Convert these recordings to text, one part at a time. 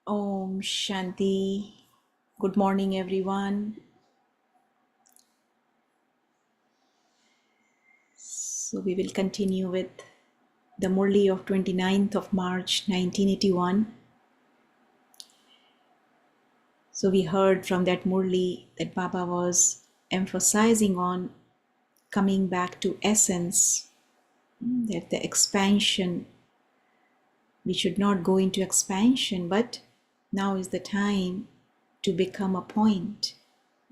Om Shanti. Good morning, everyone. So, we will continue with the Murli of 29th of March 1981. So, we heard from that Murli that Baba was emphasizing on coming back to essence, that the expansion, we should not go into expansion, but now is the time to become a point.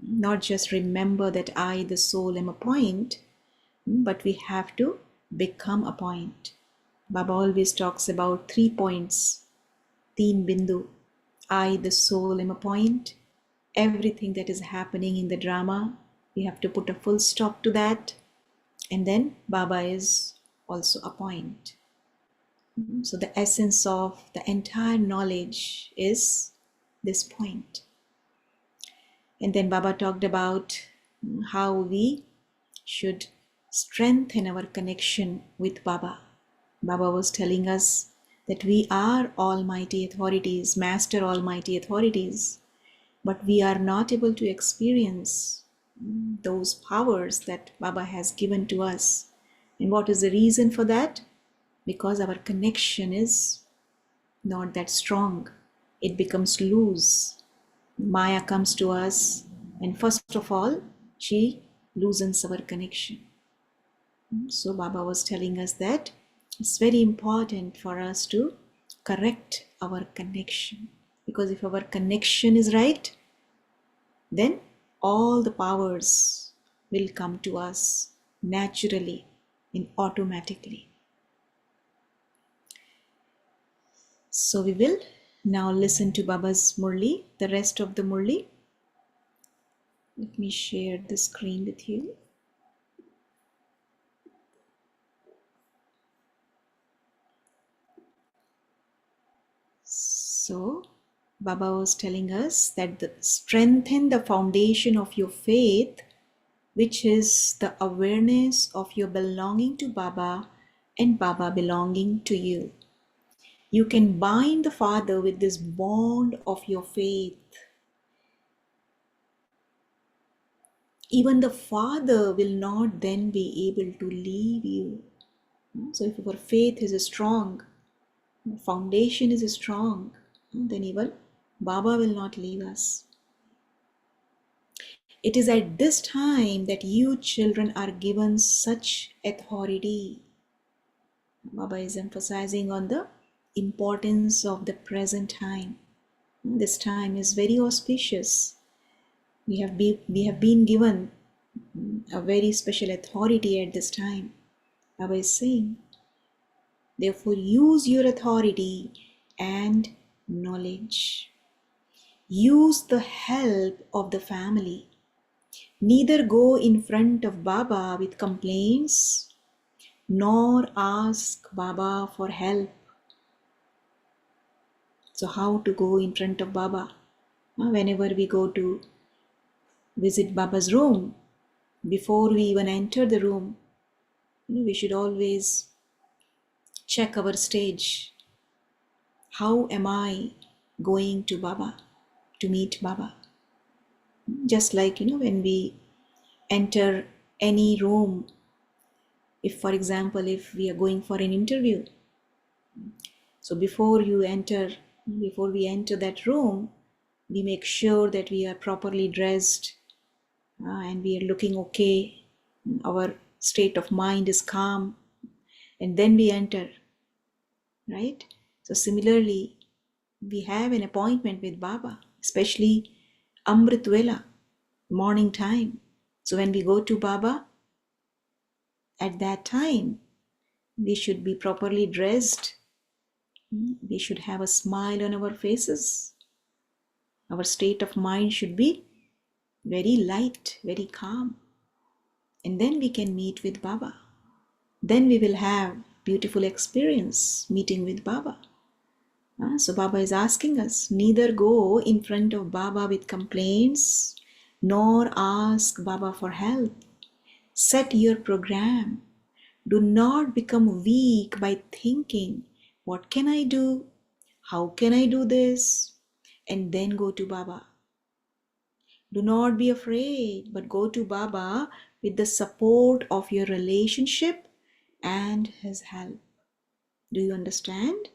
Not just remember that I, the soul, am a point, but we have to become a point. Baba always talks about 3 points. Teen bindu. I, the soul, am a point. Everything that is happening in the drama, we have to put a full stop to that. And then Baba is also a point. So the essence of the entire knowledge is this point. And then Baba talked about how we should strengthen our connection with Baba. Baba was telling us that we are almighty authorities, master almighty authorities, but we are not able to experience those powers that Baba has given to us. And what is the reason for that? Because our connection is not that strong. It becomes loose. Maya comes to us, and first of all, she loosens our connection. So Baba was telling us that it's very important for us to correct our connection, because if our connection is right, then all the powers will come to us naturally and automatically. So we will now listen to Baba's Murli, the rest of the Murli. Let me share the screen with you. So Baba was telling us that strengthen the foundation of your faith, which is the awareness of your belonging to Baba and Baba belonging to you. You can bind the Father with this bond of your faith. Even the Father will not then be able to leave you. So if our faith is strong, foundation is strong, then even Baba will not leave us. It is at this time that you children are given such authority. Baba is emphasizing on the importance of the present time. This time is very auspicious. We have been given a very special authority at this time. Baba is saying, therefore use your authority and knowledge. Use the help of the family. Neither go in front of Baba with complaints, nor ask Baba for help. So how to go in front of Baba? Whenever we go to visit Baba's room, before we even enter the room, we should always check our stage. How am I going to Baba, to meet Baba? Just like, when we enter any room, if for example, if we are going for an interview, so before we enter that room, we make sure that we are properly dressed and we are looking okay. Our state of mind is calm, and then we enter, right? So similarly, we have an appointment with Baba, especially Amrit Vela, morning time. So when we go to Baba, at that time, we should be properly dressed. We should have a smile on our faces. Our state of mind should be very light, very calm. And then we can meet with Baba. Then we will have beautiful experience meeting with Baba. So Baba is asking us, neither go in front of Baba with complaints, nor ask Baba for help. Set your program. Do not become weak by thinking, what can I do? How can I do this? and then go to Baba. Do not be afraid, but go to Baba with the support of your relationship and his help. Do you understand?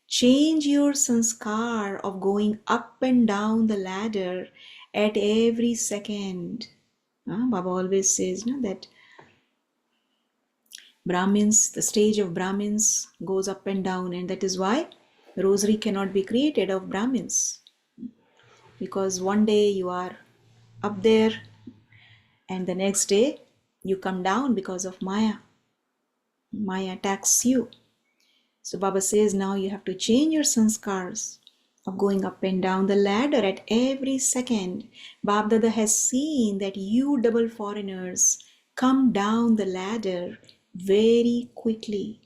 Change your sanskar of going up and down the ladder at every second. Baba always says that Brahmins, the stage of Brahmins goes up and down, and that is why rosary cannot be created of Brahmins. Because one day you are up there and the next day you come down because of Maya. Maya attacks you. So Baba says now you have to change your sanskars of going up and down the ladder at every second. Bab Dada has seen that you double foreigners come down the ladder very quickly.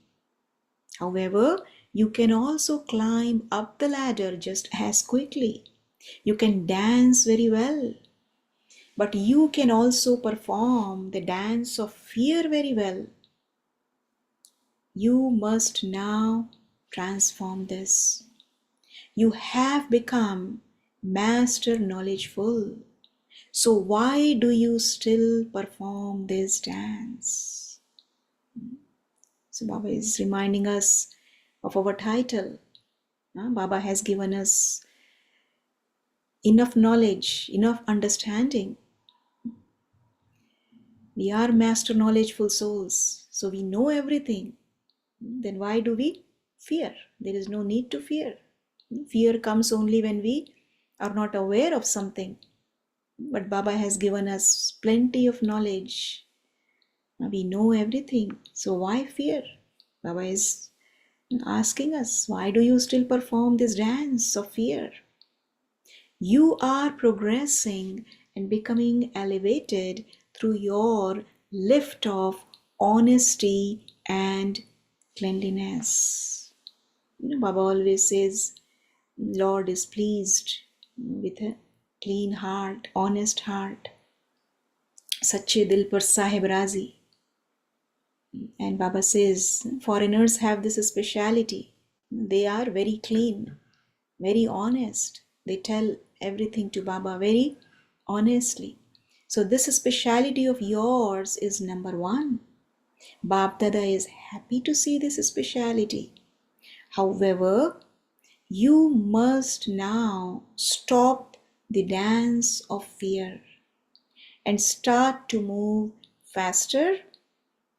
However, you can also climb up the ladder just as quickly. You can dance very well, but you can also perform the dance of fear very well. You must now transform this. You have become master knowledgeful. So why do you still perform this dance? So Baba is reminding us of our title. Baba has given us enough knowledge, enough understanding. We are master knowledgeful souls, so we know everything. Then why do we fear? There is no need to fear. Fear comes only when we are not aware of something. But Baba has given us plenty of knowledge. We know everything, so why fear? Baba is asking us, why do you still perform this dance of fear? You are progressing and becoming elevated through your lift of honesty and cleanliness. Baba always says, Lord is pleased with a clean heart, honest heart. Sache dil par sahib razi. And Baba says, foreigners have this speciality. They are very clean, very honest. They tell everything to Baba very honestly. So this speciality of yours is number one. Bab Dada is happy to see this speciality. However, you must now stop the dance of fear and start to move faster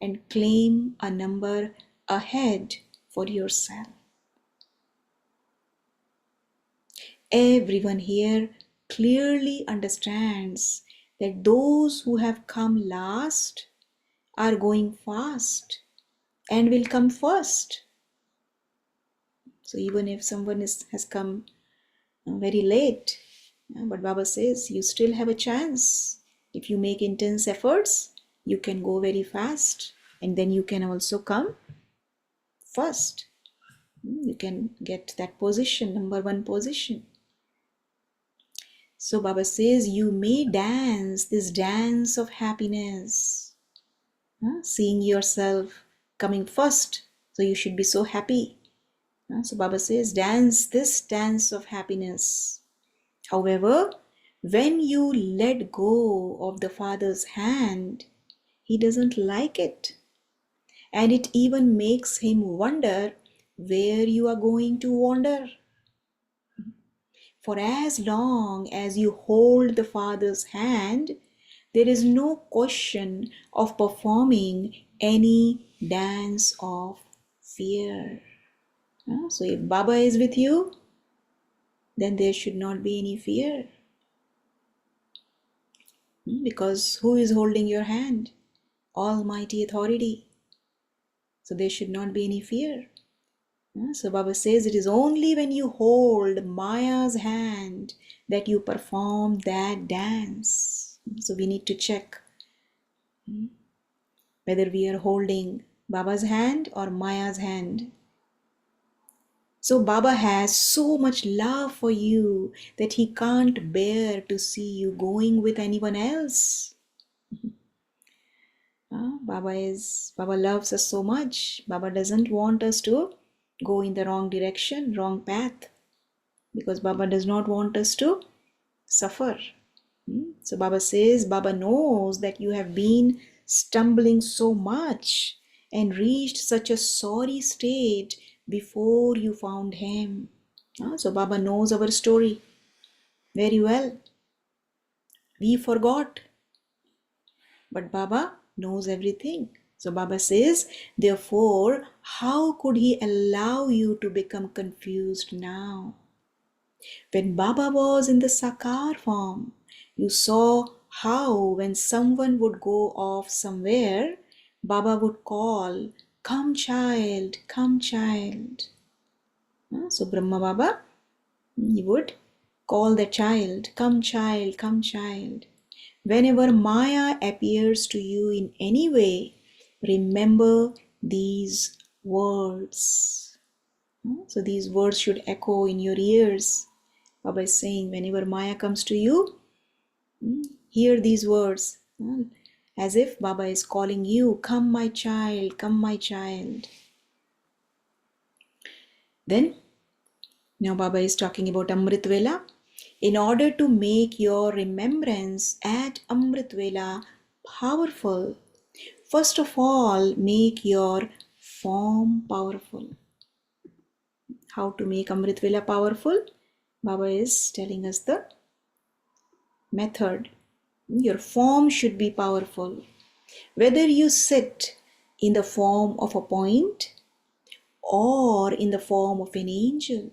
and claim a number ahead for yourself. Everyone here clearly understands that those who have come last are going fast and will come first. So even if someone has come very late, but Baba says you still have a chance. If you make intense efforts, you can go very fast and then you can also come first. You can get that position, number one position. So Baba says you may dance this dance of happiness, seeing yourself coming first. So you should be so happy. So Baba says dance this dance of happiness. However, when you let go of the Father's hand, He doesn't like it. And it even makes Him wonder where you are going to wander. For as long as you hold the Father's hand, there is no question of performing any dance of fear. So if Baba is with you, then there should not be any fear. Because who is holding your hand? Almighty authority. So there should not be any fear. So Baba says it is only when you hold Maya's hand that you perform that dance. So we need to check whether we are holding Baba's hand or Maya's hand. So Baba has so much love for you that he can't bear to see you going with anyone else. Baba loves us so much. Baba doesn't want us to go in the wrong direction, wrong path. because Baba does not want us to suffer. So Baba says, Baba knows that you have been stumbling so much and reached such a sorry state before you found him. So Baba knows our story very well. We forgot, but Baba knows everything. So Baba says, therefore, how could he allow you to become confused now? When Baba was in the Sakar form, you saw how when someone would go off somewhere, Baba would call, come child, come child. So Brahma Baba, he would call the child, come child, come child. Whenever Maya appears to you in any way, remember these words. So these words should echo in your ears. Baba is saying, whenever Maya comes to you, hear these words. As if Baba is calling you, come my child, come my child. Then, now Baba is talking about Amrit Vela. In order to make your remembrance at Amrit Vela powerful, first of all, make your form powerful. How to make Amrit Vela powerful? Baba is telling us the method. Your form should be powerful. Whether you sit in the form of a point or in the form of an angel,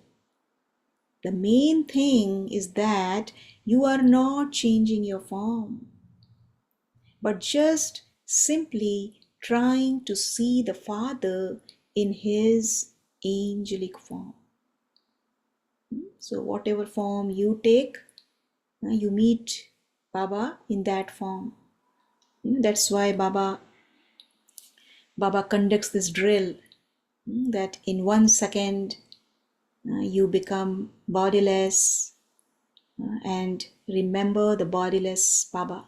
the main thing is that you are not changing your form, but just simply trying to see the Father in his angelic form. So whatever form you take, you meet Baba in that form. That's why Baba conducts this drill, that in 1 second you become bodiless and remember the bodiless Baba,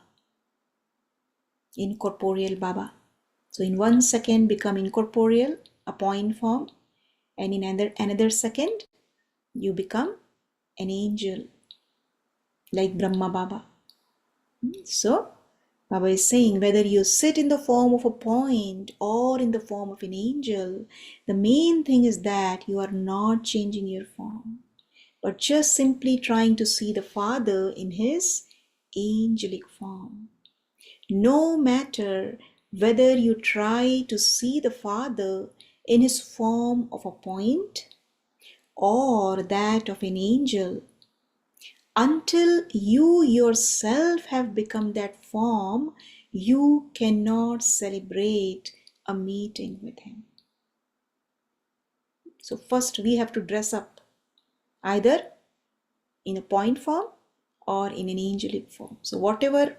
incorporeal Baba. So in 1 second become incorporeal, a point form, and in another second you become an angel like Brahma Baba. So Baba is saying, whether you sit in the form of a point or in the form of an angel, the main thing is that you are not changing your form, but just simply trying to see the Father in his angelic form. No matter whether you try to see the Father in his form of a point or that of an angel, until you yourself have become that form, you cannot celebrate a meeting with him. So first we have to dress up either in a point form or in an angelic form. So whatever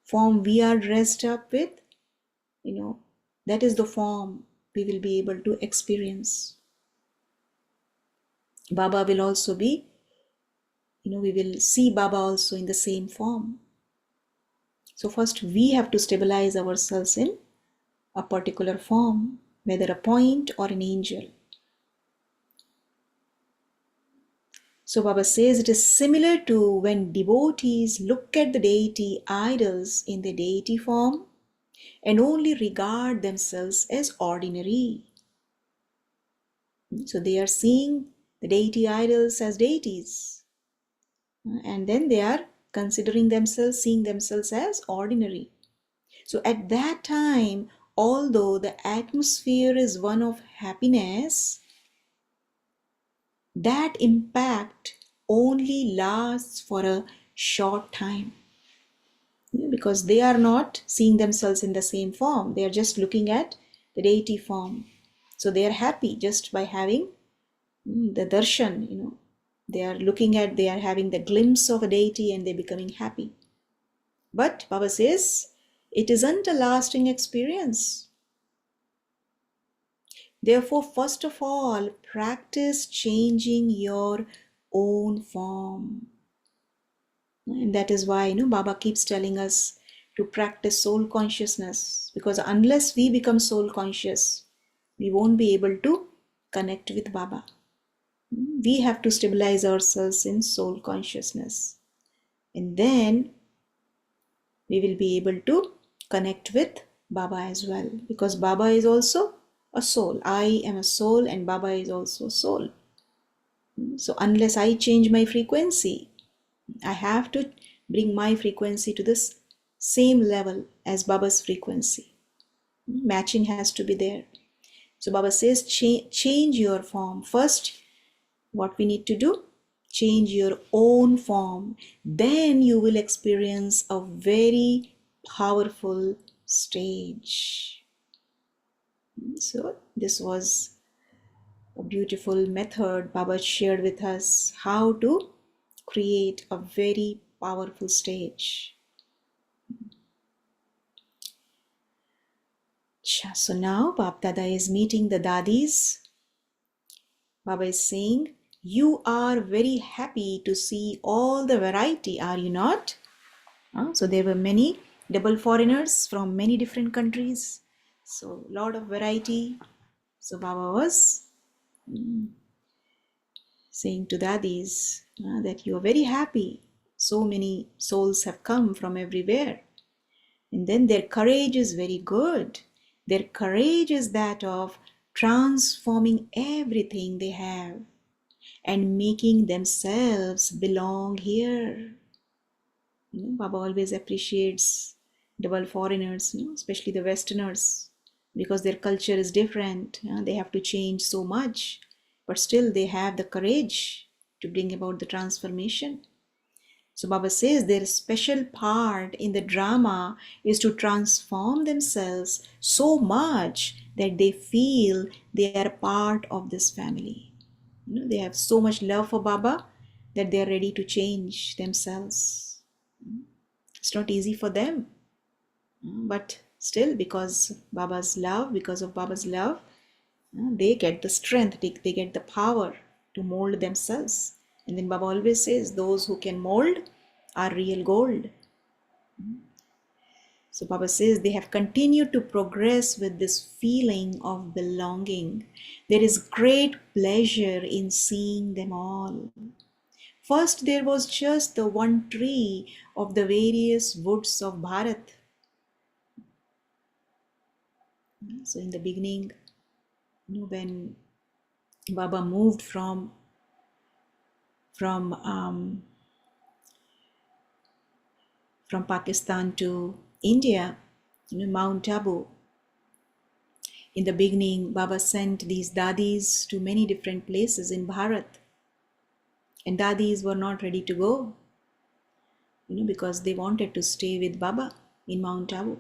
form we are dressed up with, that is the form we will be able to experience. Baba will also be, we will see Baba also in the same form. So first we have to stabilize ourselves in a particular form, whether a point or an angel. So Baba says it is similar to when devotees look at the deity idols in the deity form and only regard themselves as ordinary. So they are seeing the deity idols as deities, and then they are considering themselves, seeing themselves as ordinary. So at that time, although the atmosphere is one of happiness, that impact only lasts for a short time, because they are not seeing themselves in the same form. They are just looking at the deity form. So they are happy just by having the darshan, they are having the glimpse of a deity and they're becoming happy. But Baba says it isn't a lasting experience. Therefore, first of all, practice changing your own form. And that is why, Baba keeps telling us to practice soul consciousness, because unless we become soul conscious, we won't be able to connect with Baba. We have to stabilize ourselves in soul consciousness. And then we will be able to connect with Baba as well. Because Baba is also a soul. I am a soul and Baba is also a soul. So unless I change my frequency, I have to bring my frequency to this same level as Baba's frequency. Matching has to be there. So Baba says, change your form. First, what we need to do? Change your own form. Then you will experience a very powerful stage. So this was a beautiful method Baba shared with us how to create a very powerful stage. So now Bab Dada is meeting the Dadis. Baba is saying, you are very happy to see all the variety, are you not? So there were many double foreigners from many different countries. So lot of variety. So Baba was saying to Dadis that you are very happy. So many souls have come from everywhere. And then their courage is very good. Their courage is that of transforming everything they have and making themselves belong here. Baba always appreciates double foreigners, especially the Westerners, because their culture is different. They have to change so much, but still they have the courage to bring about the transformation. So Baba says their special part in the drama is to transform themselves so much that they feel they are part of this family. They have so much love for Baba that they are ready to change themselves. It's not easy for them, but still because of Baba's love, they get the strength, they get the power to mold themselves. And then Baba always says those who can mold are real gold. So Baba says they have continued to progress with this feeling of belonging. There is great pleasure in seeing them all. First, there was just the one tree of the various woods of Bharat. So in the beginning, when Baba moved from Pakistan to India, Mount Abu. In the beginning, Baba sent these dadis to many different places in Bharat, and dadis were not ready to go, because they wanted to stay with Baba in Mount Abu.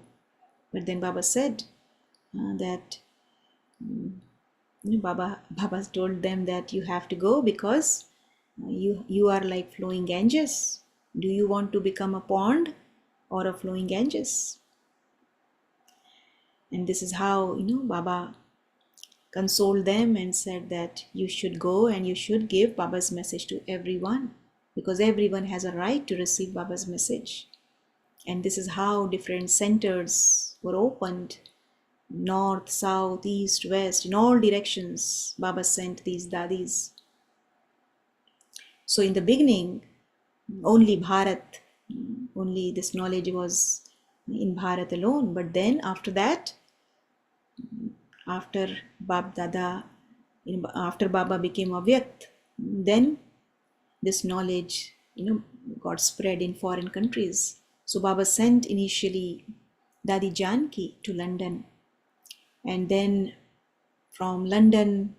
But then Baba said that Baba told them that you have to go because you are like flowing Ganges. Do you want to become a pond or a flowing Ganges? And this is how Baba consoled them and said that you should go and you should give Baba's message to everyone, because everyone has a right to receive Baba's message. And this is how different centers were opened, north, south, east, west, in all directions. Baba sent these dadis. So in the beginning, only Bharat, only this knowledge was in Bharat alone. But then after that, after Bab Dada, after Baba became Avyakt, then this knowledge, got spread in foreign countries. So Baba sent initially Dadi Janki to London, and then from London,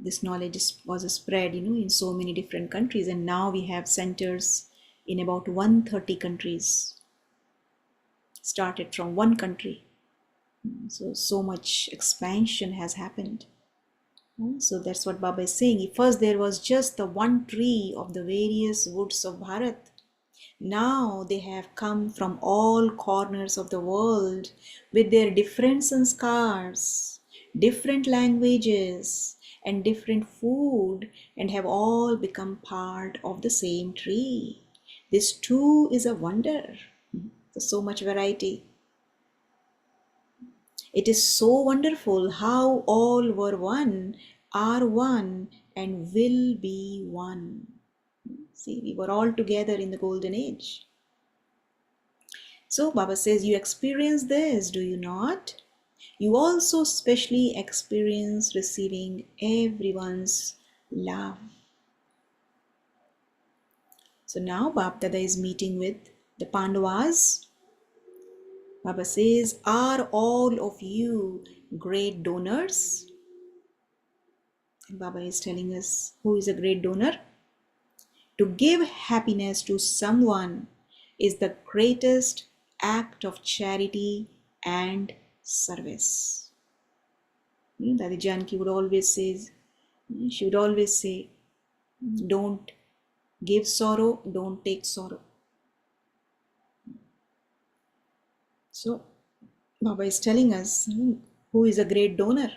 this knowledge was spread, in so many different countries, and now we have centers in about 130 countries. Started from one country. So much expansion has happened. So that's what Baba is saying. First there was just the one tree of the various woods of Bharat. Now they have come from all corners of the world with their different sanskars, different languages, and different food, and have all become part of the same tree. This too is a wonder. There's so much variety. It is so wonderful how all were one, are one, and will be one. See, we were all together in the golden age. So Baba says, you experience this, do you not? You also specially experience receiving everyone's love. So now Bap Dada is meeting with the Pandavas. Baba says, are all of you great donors? And Baba is telling us who is a great donor. To give happiness to someone is the greatest act of charity and service. Dadi Janki would always say, she would always say, don't give sorrow, don't take sorrow. So Baba is telling us who is a great donor,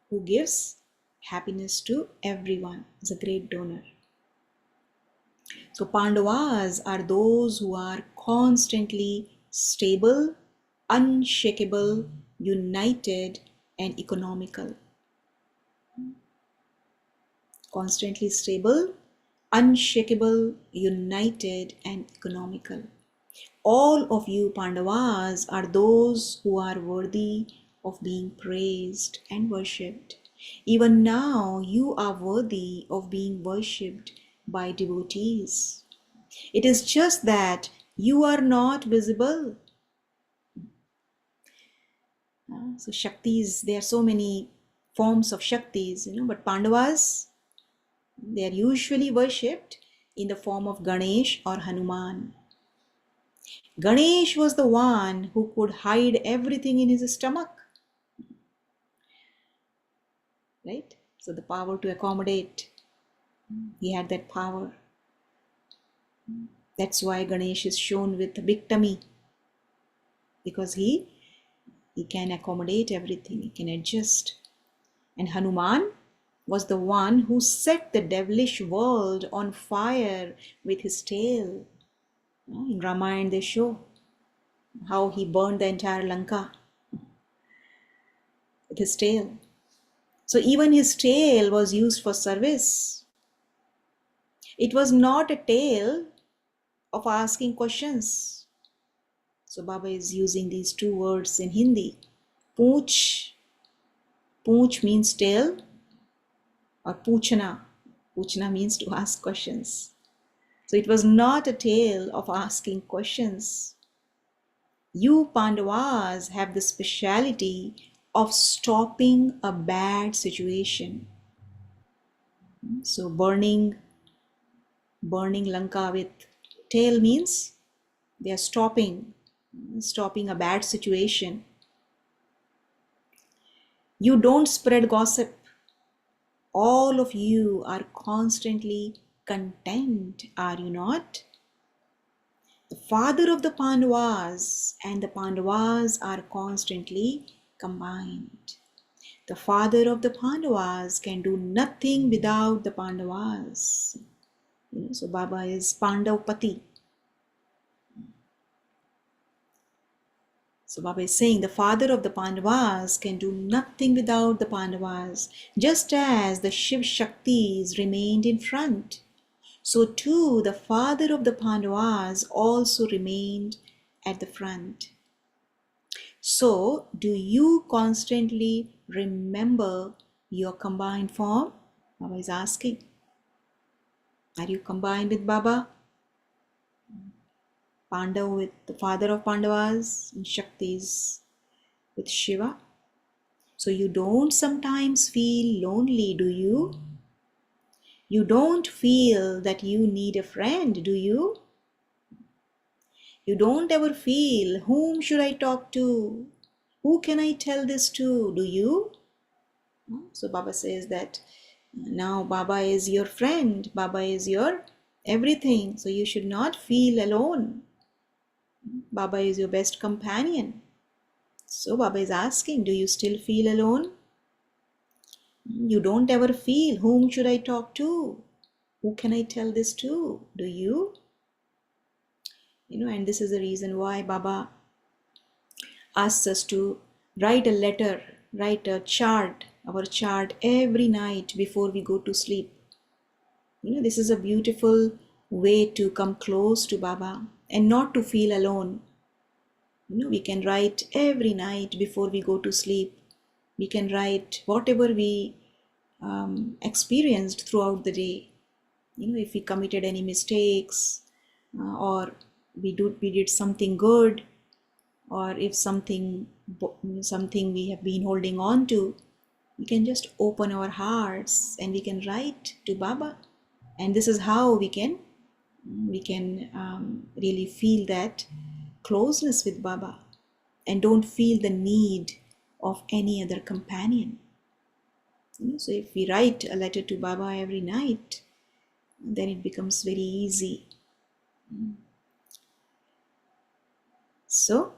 who gives happiness to everyone, is a great donor. So Pandavas are those who are constantly stable, unshakable, united, and economical. Constantly stable, unshakable, united, and economical. All of you Pandavas are those who are worthy of being praised and worshipped. Even now, you are worthy of being worshipped by devotees. It is just that you are not visible. So Shaktis, there are so many forms of Shaktis, but Pandavas, they are usually worshipped in the form of Ganesh or Hanuman. Ganesh was the one who could hide everything in his stomach, right? So the power to accommodate, he had that power. That's why Ganesh is shown with a big tummy, because he can accommodate everything, he can adjust. And Hanuman was the one who set the devilish world on fire with his tail. In Ramayana they show how he burned the entire Lanka with his tail. So even his tail was used for service. It was not a tail of asking questions. So Baba is using these two words in Hindi. Pooch. Pooch means tail, or Poochana. Poochana means to ask questions. So it was not a tale of asking questions. You Pandavas have the speciality of stopping a bad situation. So burning Lanka with tail means they are stopping a bad situation. You don't spread gossip. All of you are constantly content, are you not? The father of the Pandavas and the Pandavas are constantly combined. The father of the Pandavas can do nothing without the Pandavas. So Baba is Pandavpati. So Baba is saying the father of the Pandavas can do nothing without the Pandavas, just as the Shiv Shaktis remained in front. So too the father of the Pandavas also remained at the front. So do you constantly remember your combined form? Baba is asking. Are you combined with Baba? Pandav with the father of Pandavas and Shaktis with Shiva. So you don't sometimes feel lonely, do you? You don't feel that you need a friend, do you? You don't ever feel, whom should I talk to? Who can I tell this to? Do you? So Baba says that now Baba is your friend. Baba is your everything. So you should not feel alone. Baba is your best companion. So Baba is asking, do you still feel alone? You don't ever feel, whom should I talk to? Who can I tell this to? Do you? And this is the reason why Baba asks us to write a letter, write a chart, our chart every night before we go to sleep. This is a beautiful way to come close to Baba and not to feel alone. We can write every night before we go to sleep. We can write whatever we experienced throughout the day. If we committed any mistakes, or we did something good, or if something we have been holding on to, we can just open our hearts and we can write to Baba. And this is how we can really feel that closeness with Baba and don't feel the need of any other companion. So if we write a letter to Baba every night, then it becomes very easy. So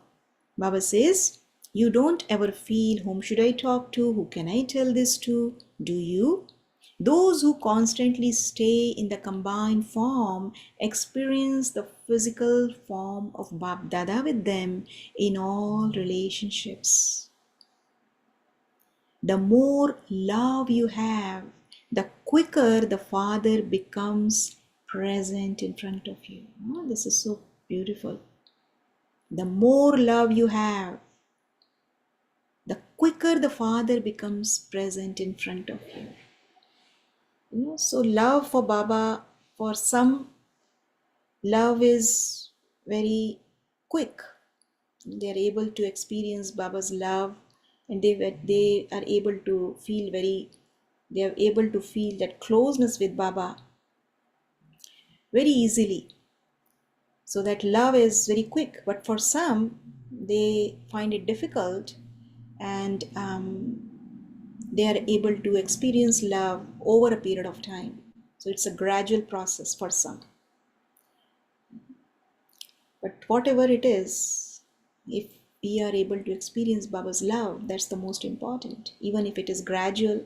Baba says, you don't ever feel, whom should I talk to? Who can I tell this to? Do you? Those who constantly stay in the combined form experience the physical form of Bab Dada with them in all relationships. The more love you have, the quicker the Father becomes present in front of you. Oh, this is so beautiful. The more love you have, the quicker the Father becomes present in front of you. So love for Baba, for some, love is very quick. They are able to experience Baba's love, and they are able to feel that closeness with Baba very easily. So that love is very quick. But for some, they find it difficult, and they are able to experience love over a period of time. So it's a gradual process for some. But whatever it is, if we are able to experience Baba's love, that's the most important, even if it is gradual.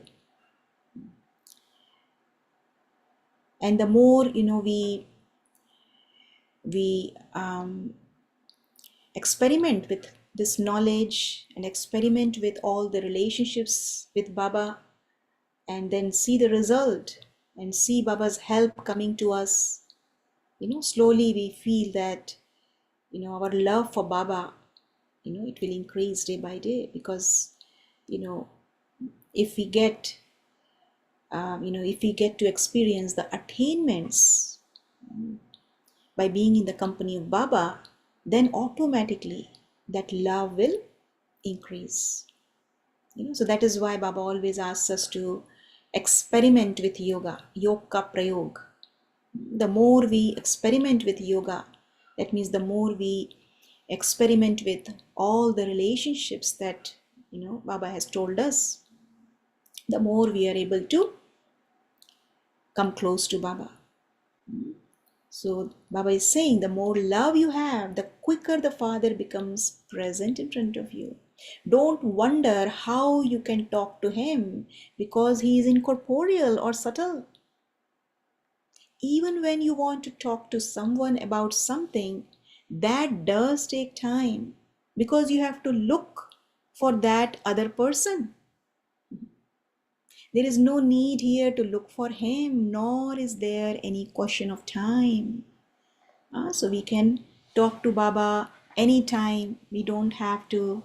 And the more we experiment with this knowledge and experiment with all the relationships with Baba, and then see the result and see Baba's help coming to us, slowly we feel that our love for Baba, it will increase day by day, because if we get to experience the attainments by being in the company of Baba, then automatically that love will increase. So that is why Baba always asks us to experiment with yoga, yoga prayog. The more we experiment with yoga, that means the more we experiment with all the relationships that Baba has told us, the more we are able to come close to Baba. So Baba is saying, the more love you have, the quicker the Father becomes present in front of you. Don't wonder how you can talk to him because he is incorporeal or subtle. Even when you want to talk to someone about something, that does take time, because you have to look for that other person. There is no need here to look for him, nor is there any question of time. So we can talk to Baba anytime. We don't have to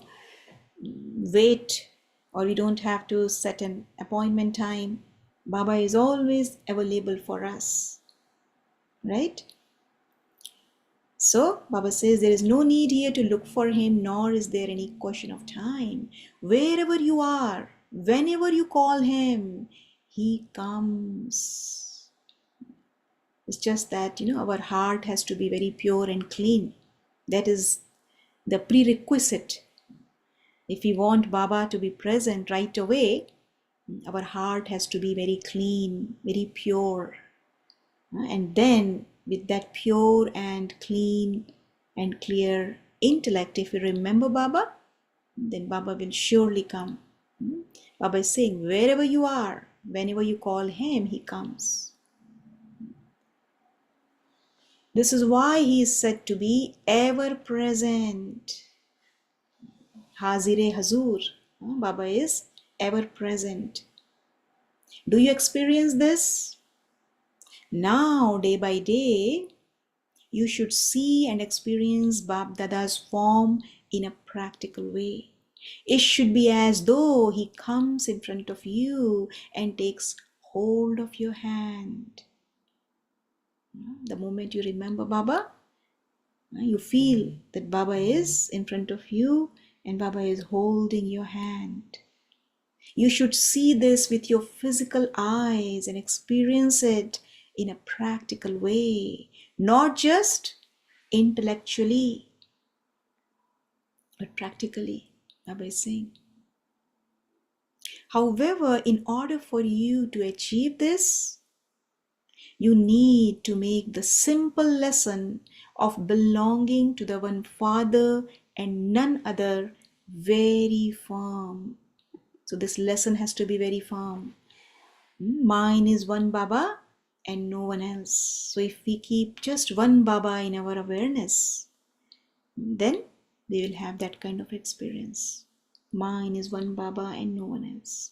wait, or we don't have to set an appointment time. Baba is always available for us, right? So Baba says there is no need here to look for him, nor is there any question of time. Wherever you are, whenever you call him, he comes. It's just that, our heart has to be very pure and clean. That is the prerequisite. If we want Baba to be present right away, our heart has to be very clean, very pure. And then with that pure and clean and clear intellect, if we remember Baba, then Baba will surely come. Baba is saying, wherever you are, whenever you call him, he comes. This is why he is said to be ever present. Hazire Hazur. Baba is ever present. Do you experience this? Now, day by day, you should see and experience Bab Dada's form in a practical way. It should be as though he comes in front of you and takes hold of your hand. The moment you remember Baba, you feel that Baba is in front of you and Baba is holding your hand. You should see this with your physical eyes and experience it in a practical way, not just intellectually, but practically, Baba is saying. However, in order for you to achieve this, you need to make the simple lesson of belonging to the one Father and none other very firm. So this lesson has to be very firm. Mine is one Baba and no one else. So if we keep just one Baba in our awareness, then we will have that kind of experience. Mine is one Baba and no one else.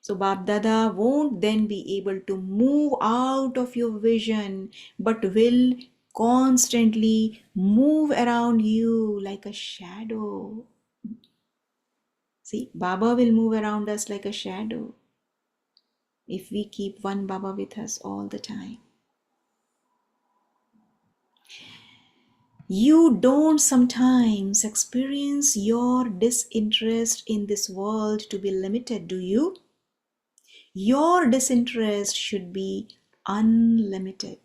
So Bab Dada won't then be able to move out of your vision, but will constantly move around you like a shadow. See, Baba will move around us like a shadow if we keep one Baba with us all the time. You don't sometimes experience your disinterest in this world to be limited, do you? Your disinterest should be unlimited.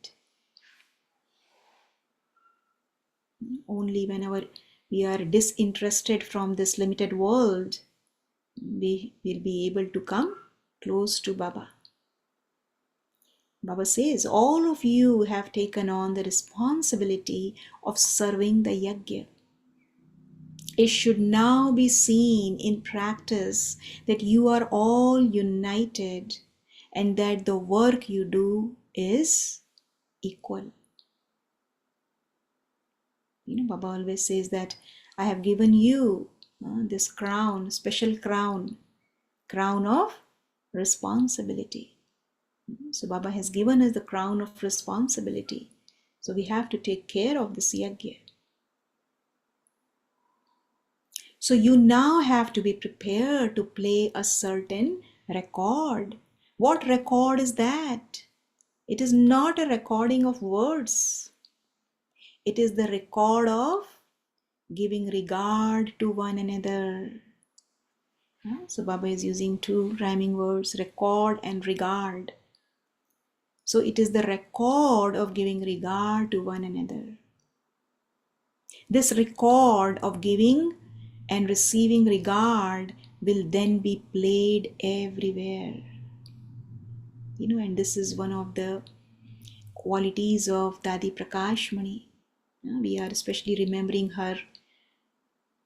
Only whenever we are disinterested from this limited world, we will be able to come close to Baba. Baba says, all of you have taken on the responsibility of serving the yajna. It should now be seen in practice that you are all united and that the work you do is equal. Baba always says that I have given you this crown, special crown of responsibility. So Baba has given us the crown of responsibility. So we have to take care of this yajna. So you now have to be prepared to play a certain record. What record is that? It is not a recording of words. It is the record of giving regard to one another. So Baba is using two rhyming words, record and regard. So it is the record of giving regard to one another. This record of giving and receiving regard will then be played everywhere. And this is one of the qualities of Dadi Prakashmani. We are especially remembering her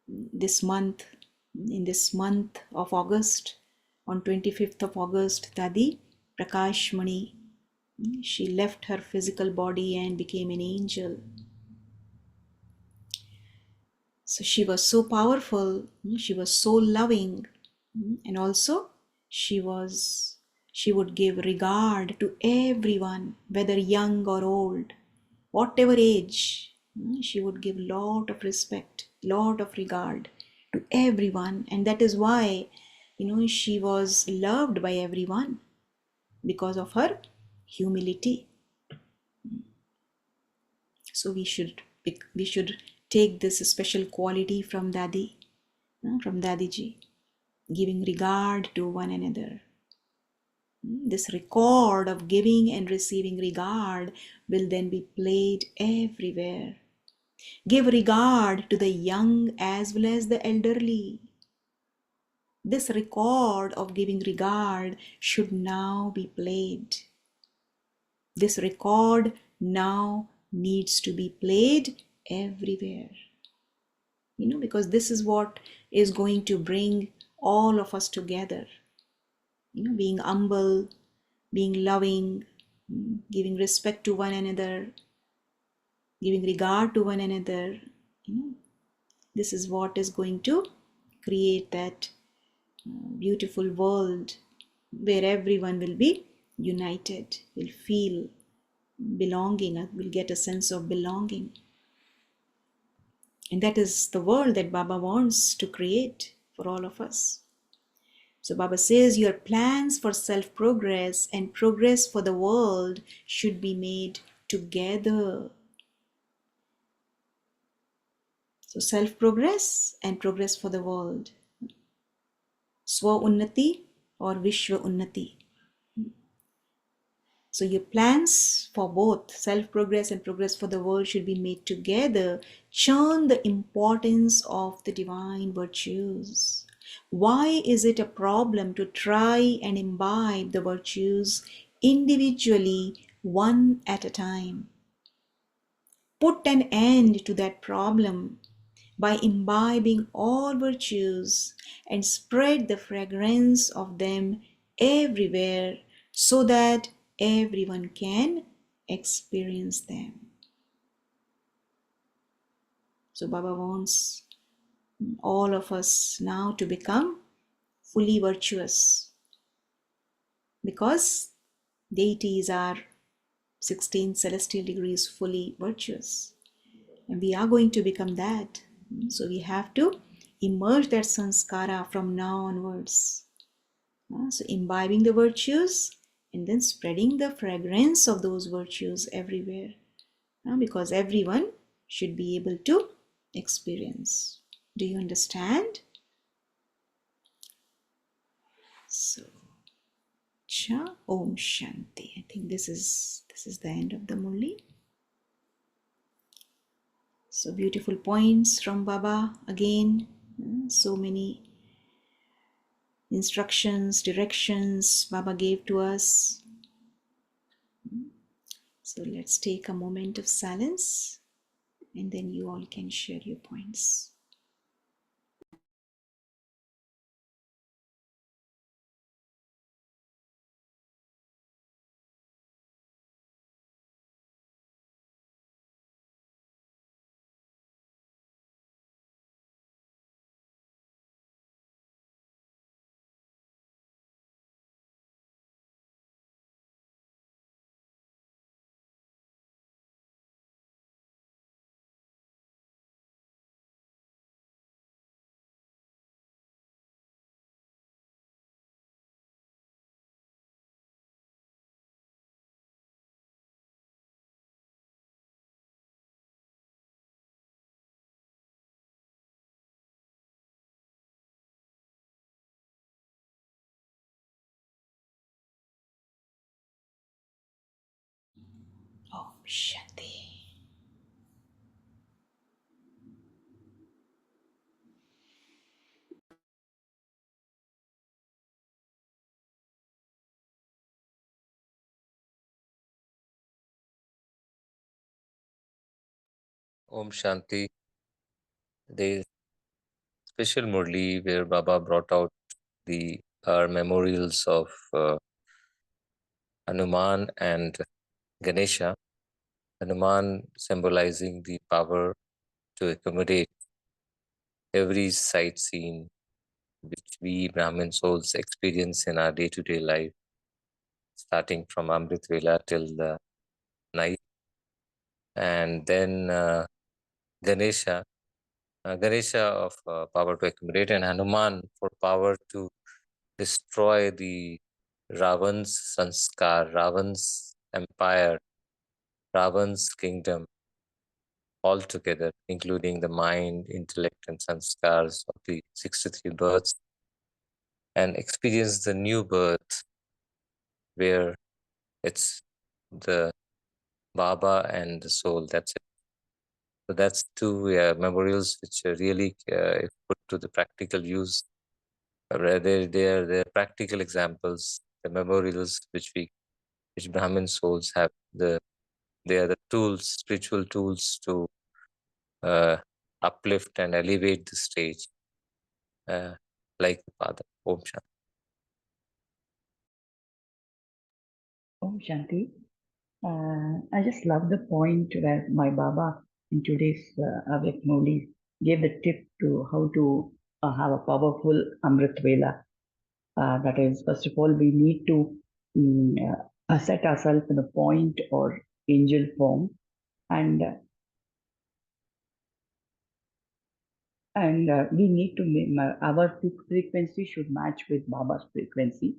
this month, in this month of August, on 25th of August, Dadi Prakashmani, she left her physical body and became an angel. So she was so powerful, she was so loving, and also she would give regard to everyone, whether young or old, whatever age. She would give lot of respect, lot of regard to everyone, and that is why she was loved by everyone because of her humility. So we should take this special quality from Dadiji, giving regard to one another. This record of giving and receiving regard will then be played everywhere. Give regard to the young as well as the elderly. This record of giving regard should now be played. This record now needs to be played everywhere. Because this is what is going to bring all of us together. Being humble, being loving, giving respect to one another, giving regard to one another. This is what is going to create that beautiful world where everyone will be united, will feel belonging, will get a sense of belonging. And that is the world that Baba wants to create for all of us. So Baba says your plans for self-progress and progress for the world should be made together. So self-progress and progress for the world. Swa-unnati or Vishwa-unnati. So your plans for both self-progress and progress for the world should be made together. Churn the importance of the divine virtues. Why is it a problem to try and imbibe the virtues individually, one at a time? Put an end to that problem by imbibing all virtues and spread the fragrance of them everywhere so that everyone can experience them. So Baba wants all of us now to become fully virtuous because deities are 16 celestial degrees fully virtuous. And we are going to become that. So we have to emerge that sanskara from now onwards. So imbibing the virtues and then spreading the fragrance of those virtues everywhere. Because everyone should be able to experience. Do you understand? So, Cha Om Shanti. I think this is the end of the Murli. So beautiful points from Baba again. So many instructions, directions Baba gave to us. So let's take a moment of silence and then you all can share your points. Om Shanti. Om Shanti. The special Murli where Baba brought out the memorials of Hanuman and Ganesha. Hanuman symbolizing the power to accommodate every sight scene which we Brahmin souls experience in our day-to-day life, starting from Amrit Vela till the night. And then Ganesha, Ganesha of power to accommodate, and Hanuman for power to destroy the Ravan's sanskar, Ravan's empire, Ravan's kingdom altogether, including the mind, intellect, and sanskars of the 63 births, and experience the new birth where it's the Baba and the soul. That's it. So that's two memorials which are really, if put to the practical use, they're practical examples, the memorials which Brahmin souls have. They are the tools, spiritual tools to uplift and elevate the stage, like the Father. Om Shanti. Om Shanti. I just love the point where my Baba in today's Avyak Murli gave the tip to how to have a powerful Amrit Vela. That is, first of all, we need to set ourselves in a point or angel form, and we need to our frequency should match with Baba's frequency,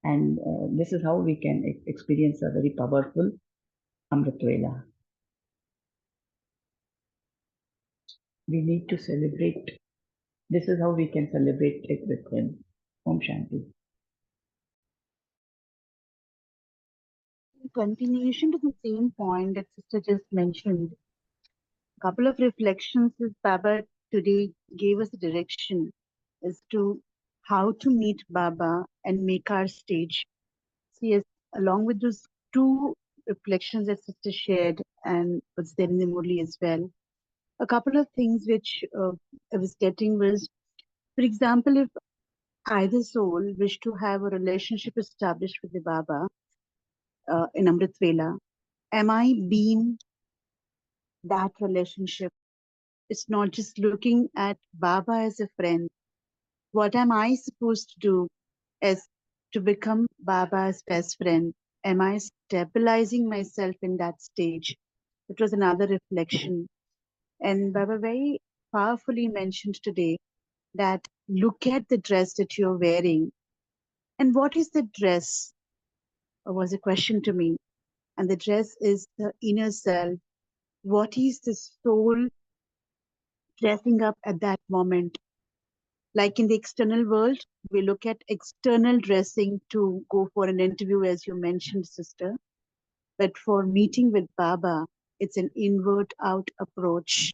and this is how we can experience a very powerful Amrit Vela. We need to celebrate. This is how we can celebrate it with him. Om Shanti. In continuation to the same point that Sister just mentioned, a couple of reflections as Baba today gave us a direction as to how to meet Baba and make our stage. See, along with those two reflections that Sister shared and what's there in the Murli as well, a couple of things which I was getting was, for example, if either soul wish to have a relationship established with the Baba in Amrit Vela, am I being that relationship? It's not just looking at Baba as a friend. What am I supposed to do as to become Baba's best friend? Am I stabilizing myself in that stage? It was another reflection. And Baba very powerfully mentioned today that look at the dress that you're wearing. And what is the dress? Was a question to me. And the dress is the inner self. What is the soul dressing up at that moment? Like in the external world, we look at external dressing to go for an interview, as you mentioned, sister. But for meeting with Baba, it's an inward out approach.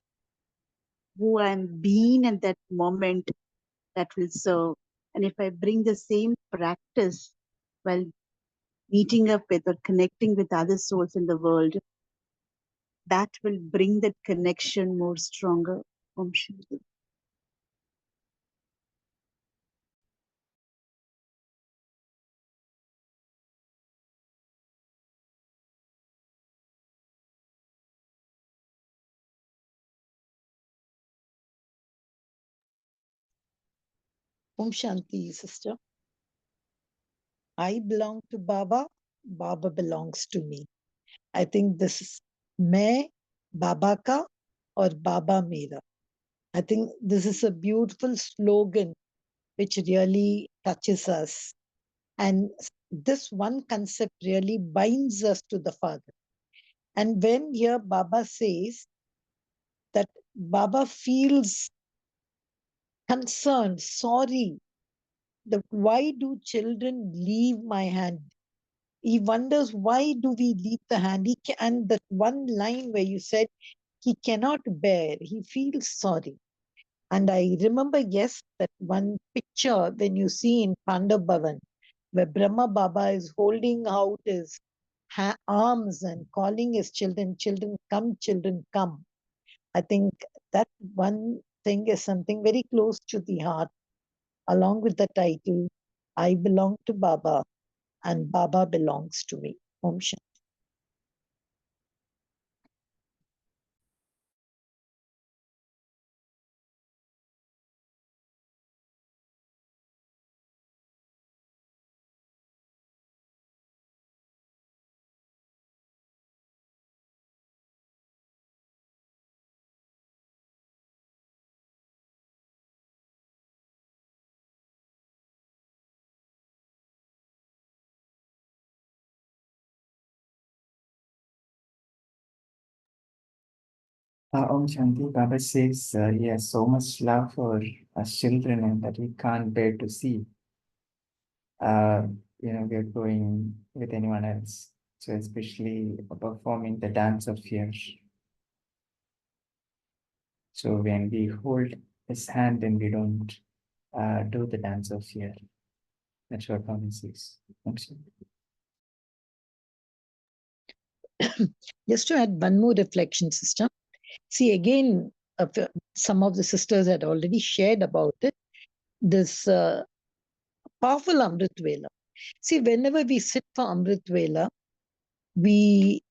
Who I'm being at that moment, that will serve. And if I bring the same practice while meeting up with or connecting with other souls in the world, that will bring that connection more stronger. Om Shanti. Om Shanti, sister. I belong to Baba, Baba belongs to me. I think this is मैं Baba ka or Baba mera. I think this is a beautiful slogan which really touches us. And this one concept really binds us to the Father. And when here Baba says that Baba feels concerned, sorry, that why do children leave my hand? He wonders, why do we leave the hand? And that one line where you said, he cannot bear, he feels sorry. And I remember, yes, that one picture when you see in Pandav Bhavan, where Brahma Baba is holding out his arms and calling his children, children, come. I think that one thing is something very close to the heart, along with the title, I belong to Baba and Baba belongs to me. Om Shanti. Om Shanti, Baba says he has so much love for us children and that he can't bear to see, we're going with anyone else. So especially performing the dance of fear. So when we hold his hand and we don't do the dance of fear, that's what Baba says. Om Shanti. Just to add one more reflection, sister. See, again, some of the sisters had already shared about it. This powerful Amrit Vela. See, whenever we sit for Amrit Vela, we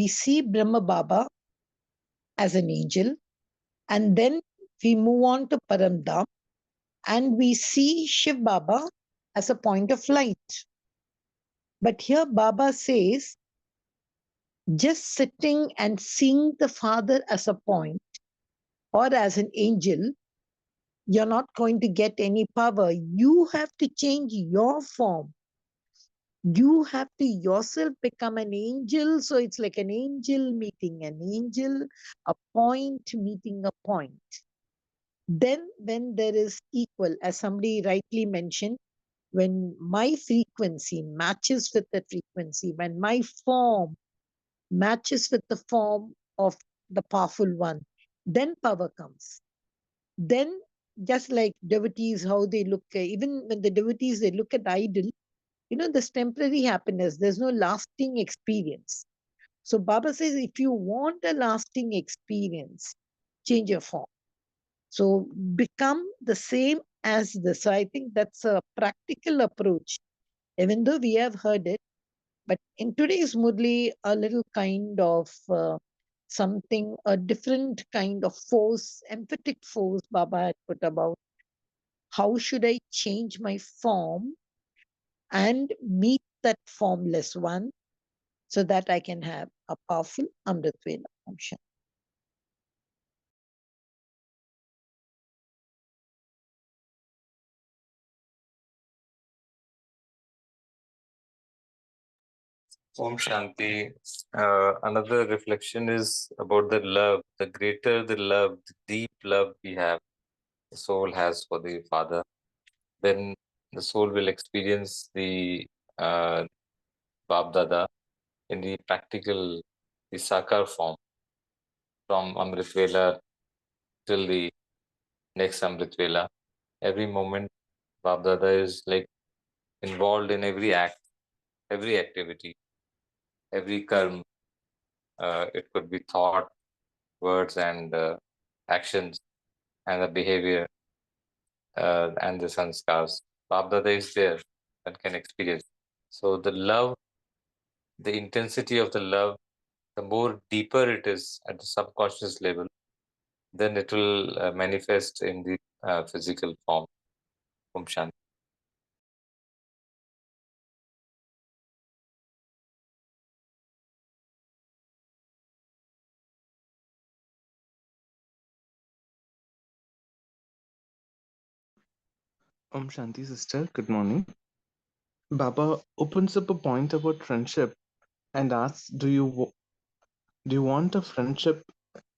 see Brahma Baba as an angel, and then we move on to Paramdam, and we see Shiv Baba as a point of light. But here Baba says, just sitting and seeing the Father as a point or as an angel, you're not going to get any power. You have to change your form. You have to yourself become an angel. So it's like an angel meeting an angel, a point meeting a point. Then when there is equal, as somebody rightly mentioned, when my frequency matches with the frequency, when my form matches with the form of the powerful one, then power comes. Then just like devotees, how they look, even when the devotees, they look at idol, this temporary happiness, there's no lasting experience. So Baba says, if you want a lasting experience, change your form. So become the same as this. So I think that's a practical approach, even though we have heard it. But in today's Murli, a little kind of something, a different kind of force, emphatic force Baba had put about how should I change my form and meet that formless one so that I can have a powerful Amrit Vela function. Om Shanti. Another reflection is about the love. The greater the love, the deep love we have, the soul has for the Father, then the soul will experience the Bab Dada in the practical, the Sakar form, from Amrit Vela till the next Amrit Vela. Every moment, Bab Dada is like involved in every act, every activity, every karma. It could be thought, words, and actions, and the behavior, and the sanskars. Bab Dada is there and can experience. So the love, the intensity of the love, the more deeper it is at the subconscious level, then it will manifest in the physical form. Om Shanti. Om Shanti, sister. Good morning. Baba opens up a point about friendship and asks, do you want a friendship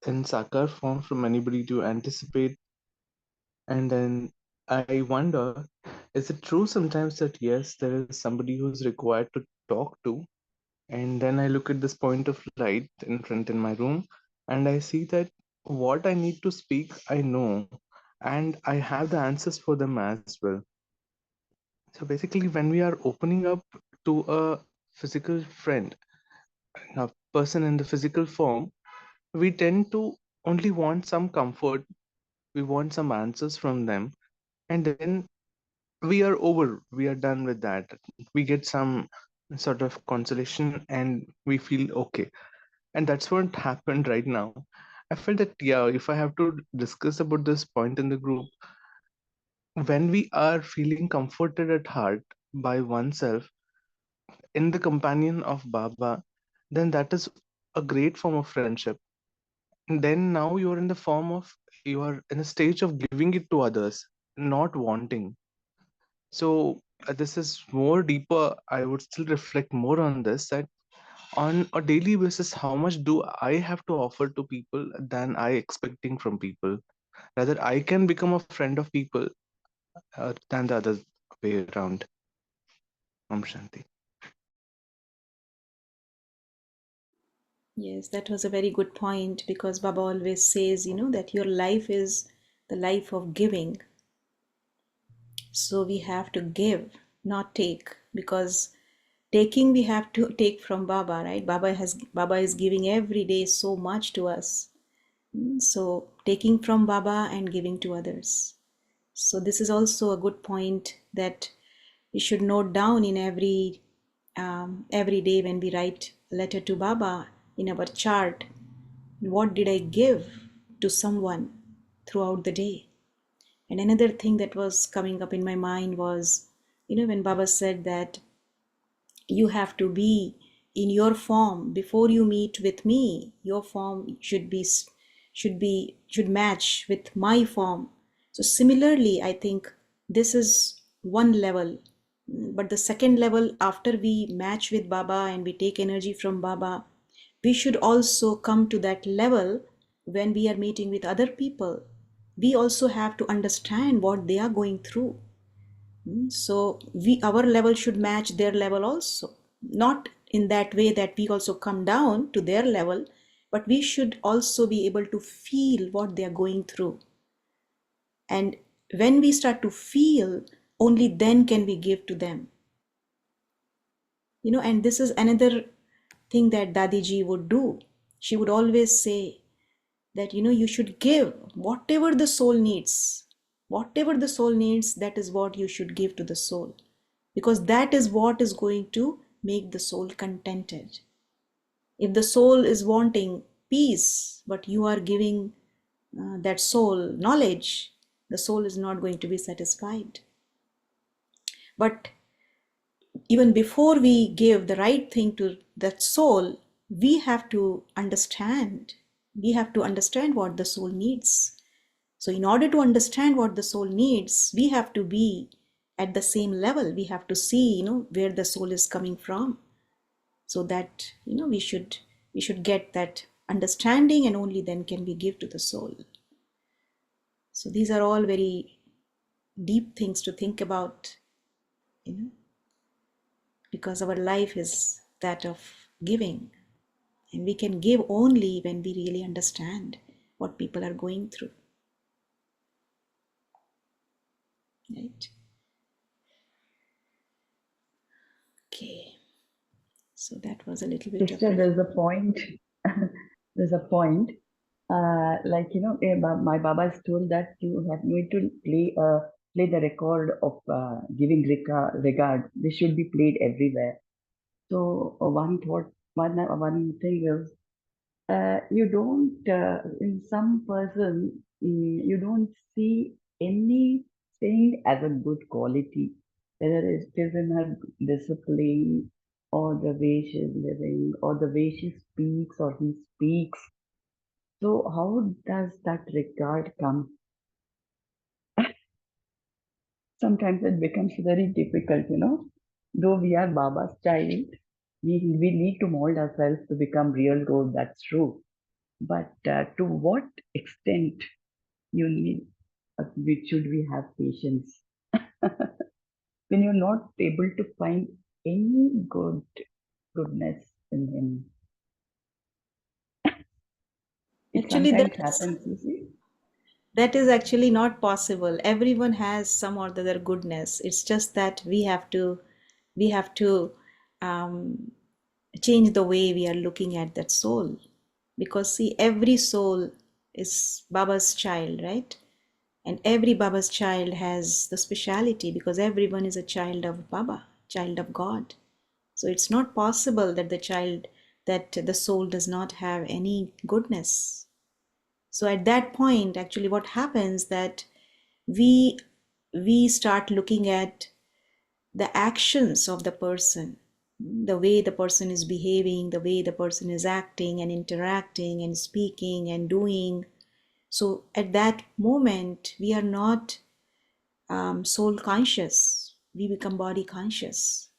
in Sakar form from anybody to anticipate? And then I wonder, is it true sometimes that yes, there is somebody who's required to talk to? And then I look at this point of light in front in my room, and I see that what I need to speak, I know, and I have the answers for them as well. So basically, when we are opening up to a physical friend, a person in the physical form, we tend to only want some comfort, we want some answers from them, and then we are over, we are done with that. We get some sort of consolation and we feel okay. And that's what happened right now. I felt that, yeah, if I have to discuss about this point in the group, when we are feeling comforted at heart by oneself, in the companion of Baba, then that is a great form of friendship. And then now you are in the form of, you are in a stage of giving it to others, not wanting. So this is more deeper. I would still reflect more on this, that on a daily basis, how much do I have to offer to people than I expecting from people? Rather, I can become a friend of people than the other way around. Om Shanti. Yes, that was a very good point because Baba always says, that your life is the life of giving. So we have to give, not take, because taking we have to take from Baba, right? Baba is giving every day so much to us. So taking from Baba and giving to others. So this is also a good point that we should note down in every day when we write a letter to Baba in our chart. What did I give to someone throughout the day? And another thing that was coming up in my mind was, when Baba said that you have to be in your form before you meet with me. Your form should match with my form. So similarly, I think this is one level. But the second level, after we match with Baba and we take energy from Baba, we should also come to that level when we are meeting with other people. We also have to understand what they are going through. So our level should match their level also. Not in that way that we also come down to their level, but we should also be able to feel what they are going through. And when we start to feel, only then can we give to them. And this is another thing that Dadiji would do. She would always say that, you should give whatever the soul needs. Whatever the soul needs, that is what you should give to the soul. Because that is what is going to make the soul contented. If the soul is wanting peace, but you are giving that soul knowledge, the soul is not going to be satisfied. But even before we give the right thing to that soul, we have to understand. We have to understand what the soul needs. So in order to understand what the soul needs, we have to be at the same level. We have to see, where the soul is coming from, so that, we should get that understanding, and only then can we give to the soul. So these are all very deep things to think about, because our life is that of giving, and we can give only when we really understand what people are going through. Right? Okay. So that was a little bit Sister, of there's a point. There's a point. My Baba has told that you need to play the record of giving regard. This should be played everywhere. So one thing is, you don't in some person, you don't see anything as a good quality, whether it is in her discipline, or the way she's living, or the way she speaks or he speaks. So how does that regard come? Sometimes it becomes very difficult, Though we are Baba's child, we need to mold ourselves to become real gold, that's true. But to what extent you need, should we have patience? When you're not able to find any goodness in him. It actually sometimes happens, you see. that is actually not possible. Everyone has some or the other goodness. It's just that we have to um, change the way we are looking at that soul. Because see, every soul is Baba's child, right? And every Baba's child has the speciality, because everyone is a child of Baba, child of God. So it's not possible that the soul does not have any goodness. So at that point, actually what happens that we start looking at the actions of the person, the way the person is behaving, the way the person is acting and interacting and speaking and doing. So at that moment, we are not soul conscious, we become body conscious.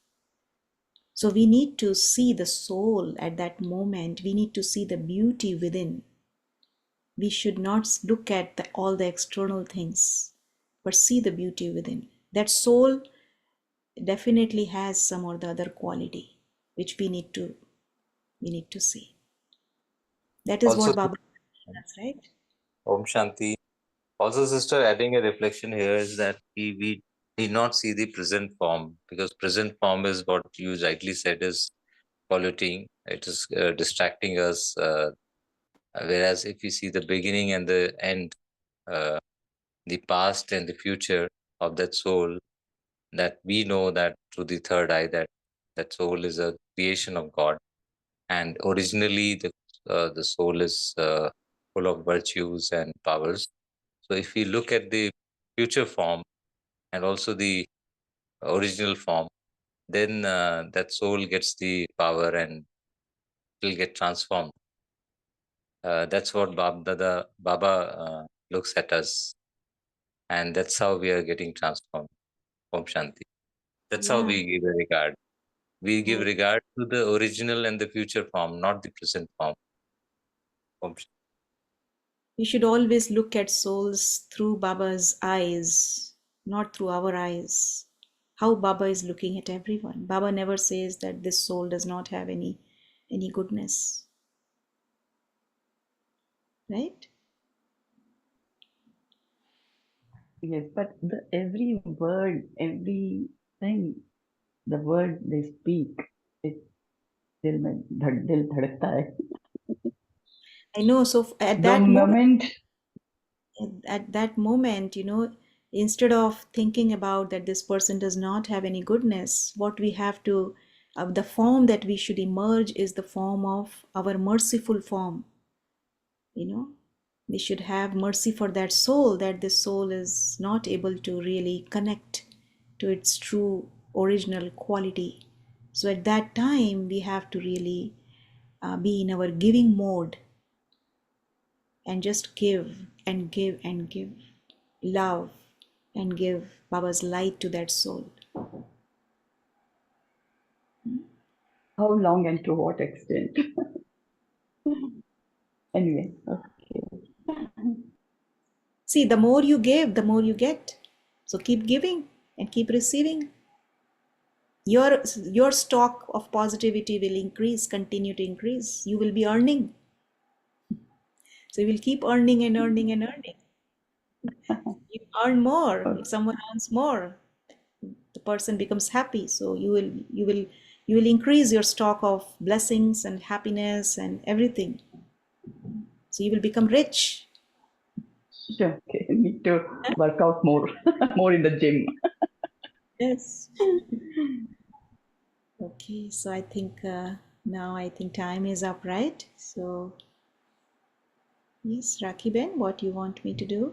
So we need to see the soul at that moment. We need to see the beauty within. We should not look at all the external things, but see the beauty within. That soul definitely has some or the other quality which we need to see. That is Also, what Baba does, right? Om Shanti. Also, sister, adding a reflection here is that we need not see the present form, because present form is what you rightly said is polluting. It is distracting us. Whereas if you see the beginning and the end, uh, the past and the future of that soul, that we know that through the third eye that that soul is a creation of God, and originally the soul is full of virtues and powers. So if we look at the future form and also the original form, then that soul gets the power and will get transformed. That's what Baba looks at us, and that's how we are getting transformed. Om Shanti. That's how Yeah. we give a regard. We give Yes. regard to the original and the future form, not the present form. Om Shanti. We should always look at souls through Baba's eyes, not through our eyes. How Baba is looking at everyone. Baba never says that this soul does not have any goodness. Right? Yes, but every word, everything, the word they speak, it दिल में दिल धड़कता है. I know. So at The moment, that moment, instead of thinking about that this person does not have any goodness, what we have to, the form that we should emerge is the form of our merciful form. We should have mercy for that soul, that this soul is not able to really connect to its true original quality. So at that time, we have to really be in our giving mode and just give and give and give, love and give Baba's light to that soul. how long and to what extent? Anyway, okay. See, the more you give, the more you get. So keep giving and keep receiving. Your stock of positivity will increase, continue to increase. You will be earning. So you will keep earning and earning and earning. You earn more. If someone earns more, the person becomes happy. So you will increase your stock of blessings and happiness and everything. So you will become rich. Sure, okay. Need to work out more, more in the gym. Yes. Okay, so I think now time is up, right? So yes, Rakhi Ben, what do you want me to do?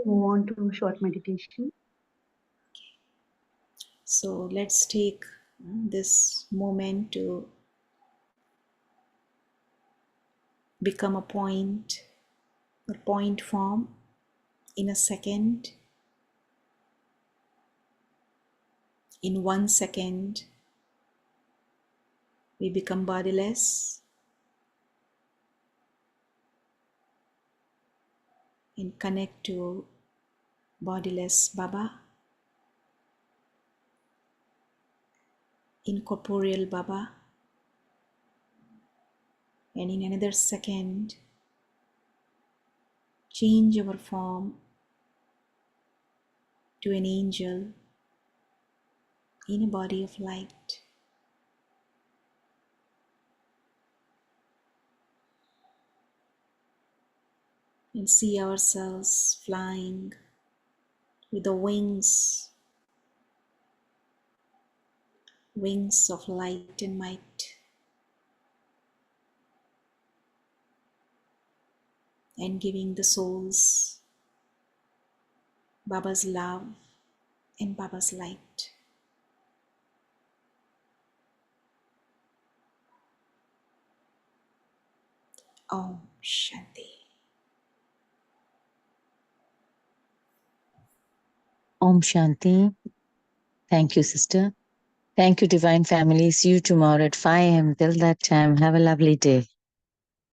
Move on to short meditation. So let's take this moment to become a point or point form in a second. In 1 second, we become bodiless and connect to bodiless Baba, incorporeal Baba. And in another second, change our form to an angel in a body of light. And see ourselves flying with the wings of light and might, and giving the souls Baba's love and Baba's light. Om Shanti. Om Shanti. Thank you, sister. Thank you, Divine Family. See you tomorrow at 5 a.m. Till that time, have a lovely day.